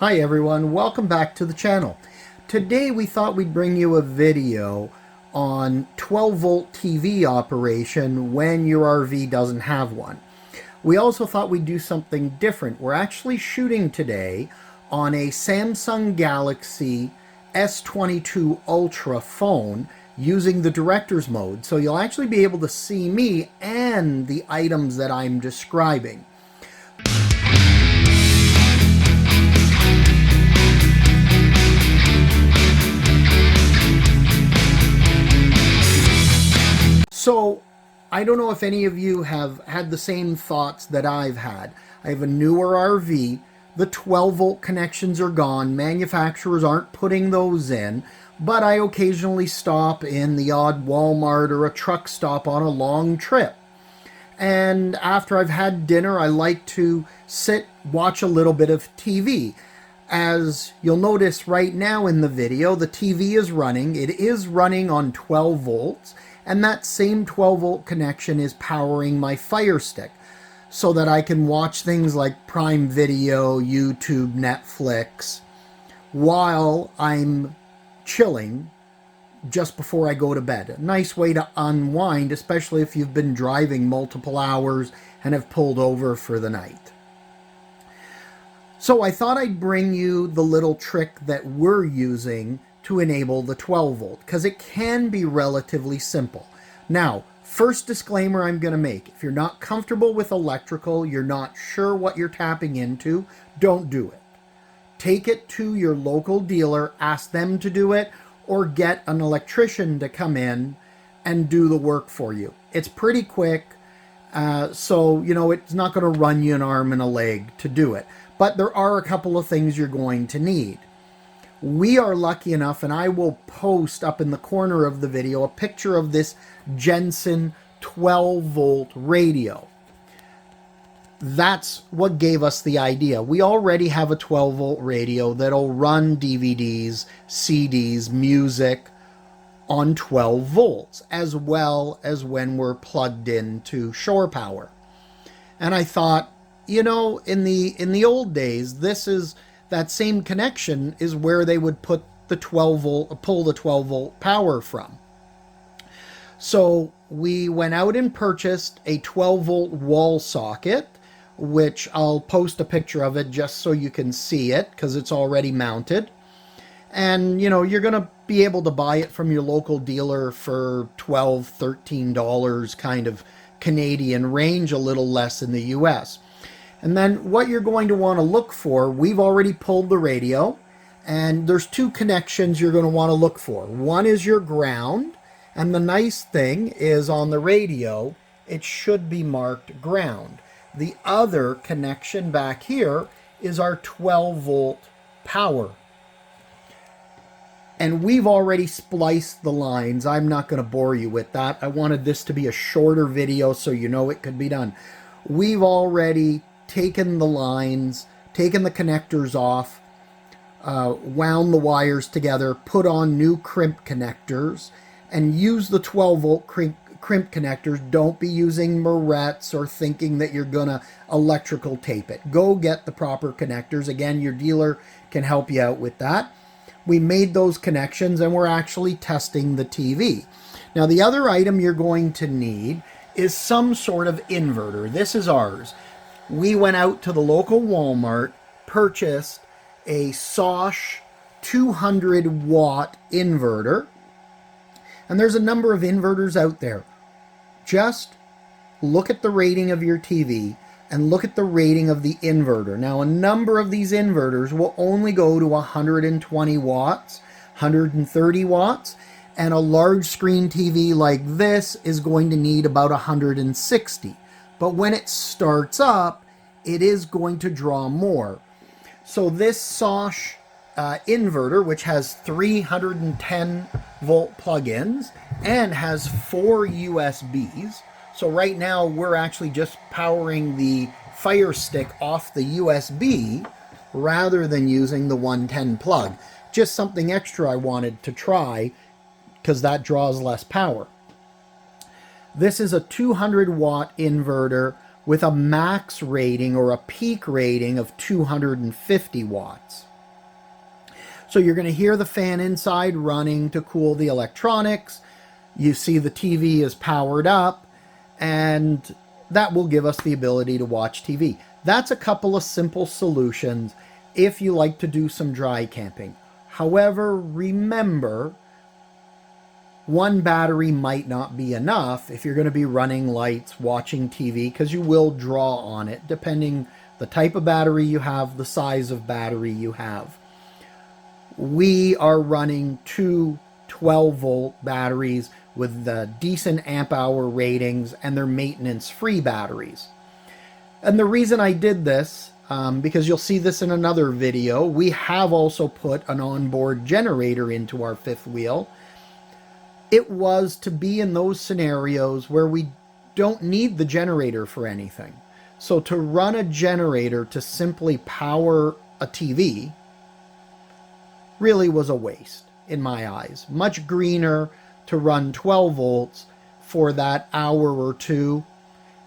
Hi everyone, welcome back to the channel. Today we thought we'd bring you a video on 12 volt TV operation when your RV doesn't have one. We also thought we'd do something different. We're actually shooting today on a Samsung Galaxy S22 Ultra phone using the director's mode. So you'll actually be able to see me and the items that I'm describing. So, I don't know if any of you have had the same thoughts that I've had. I have a newer RV, the 12 volt connections are gone, manufacturers aren't putting those in, but I occasionally stop in the odd Walmart or a truck stop on a long trip. And after I've had dinner, I like to sit, watch a little bit of TV. As you'll notice right now in the video, the TV is running. It is running on 12 volts. And that same 12 volt connection is powering my Fire Stick so that I can watch things like Prime Video, YouTube, Netflix while I'm chilling just before I go to bed. A nice way to unwind, especially if you've been driving multiple hours and have pulled over for the night. So I thought I'd bring you the little trick that we're using to enable the 12 volt, because it can be relatively simple. Now, first disclaimer I'm going to make, if you're not comfortable with electrical, you're not sure what you're tapping into, don't do it. Take it to your local dealer, ask them to do it, or get an electrician to come in and do the work for you. It's pretty quick, so it's not going to run you an arm and a leg to do it. But there are a couple of things you're going to need. We are lucky enough, and I will post up in the corner of the video a picture of this Jensen 12 volt radio. That's what gave us the idea. We already have a 12 volt radio that'll run DVDs, CDs, music on 12 volts, as well as when we're plugged into shore power. And I thought, in the old days, that same connection is where they would put the 12 volt, pull the 12 volt power from. So we went out and purchased a 12 volt wall socket, which I'll post a picture of it just so you can see it because it's already mounted. And you're going to be able to buy it from your local dealer for $12, $13 kind of Canadian range, a little less in the US. And then what you're going to want to look for, we've already pulled the radio, and there's two connections you're going to want to look for. One is your ground, and the nice thing is on the radio, it should be marked ground. The other connection back here is our 12 volt power. And we've already spliced the lines. I'm not going to bore you with that. I wanted this to be a shorter video so it could be done. We've already taken the lines, taken the connectors off, wound the wires together, put on new crimp connectors, and use the 12 volt crimp connectors. Don't be using Moretz or thinking that you're gonna electrical tape it. Go get the proper connectors. Again, your dealer can help you out with that. We made those connections and we're actually testing the TV. Now the other item you're going to need is some sort of inverter. This is ours. We went out to the local Walmart, purchased a Sosh 200 watt inverter. And there's a number of inverters out there. Just look at the rating of your TV and look at the rating of the inverter. Now, a number of these inverters will only go to 120 watts, 130 watts, and a large screen TV like this is going to need about 160. But when it starts up, it is going to draw more. So this Sosh inverter, which has 310 volt plug-ins and has 4 USBs. So right now we're actually just powering the Fire Stick off the USB rather than using the 110 plug. Just something extra I wanted to try because that draws less power. This is a 200 watt inverter with a max rating or a peak rating of 250 watts. So you're going to hear the fan inside running to cool the electronics. You see the TV is powered up, and that will give us the ability to watch TV. That's a couple of simple solutions if you like to do some dry camping. However, remember, one battery might not be enough if you're going to be running lights, watching TV, because you will draw on it, depending the type of battery you have, the size of battery you have. We are running two 12-volt batteries with the decent amp hour ratings, and they're maintenance-free batteries. And the reason I did this, because you'll see this in another video, we have also put an onboard generator into our fifth wheel. It was to be in those scenarios where we don't need the generator for anything. So to run a generator to simply power a TV really was a waste in my eyes. Much greener to run 12 volts for that hour or two,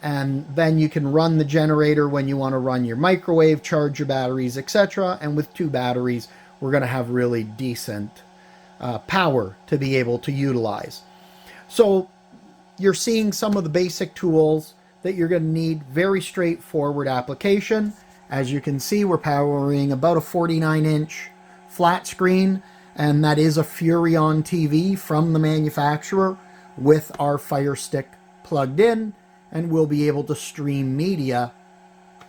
and then you can run the generator when you want to run your microwave, charge your batteries, etc. And with two batteries, we're going to have really decent power to be able to utilize. So you're seeing some of the basic tools that you're going to need. Very straightforward application. As you can see, we're powering about a 49-inch flat screen, and that is a Furrion TV from the manufacturer with our Fire Stick plugged in, and we'll be able to stream media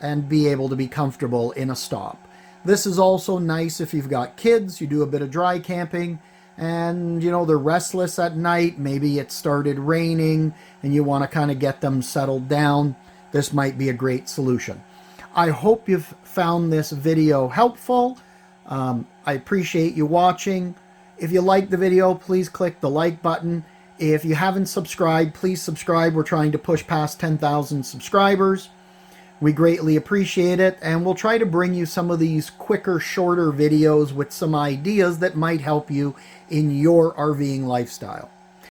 and be able to be comfortable in a stop. This is also nice if you've got kids, you do a bit of dry camping, and you know they're restless at night, maybe it started raining and you want to kind of get them settled down. This might be a great solution. I hope you've found this video helpful. I appreciate you watching. If you like the video, please click the like button. If you haven't subscribed, please subscribe. We're trying to push past 10,000 subscribers. We greatly appreciate it, and we'll try to bring you some of these quicker, shorter videos with some ideas that might help you in your RVing lifestyle.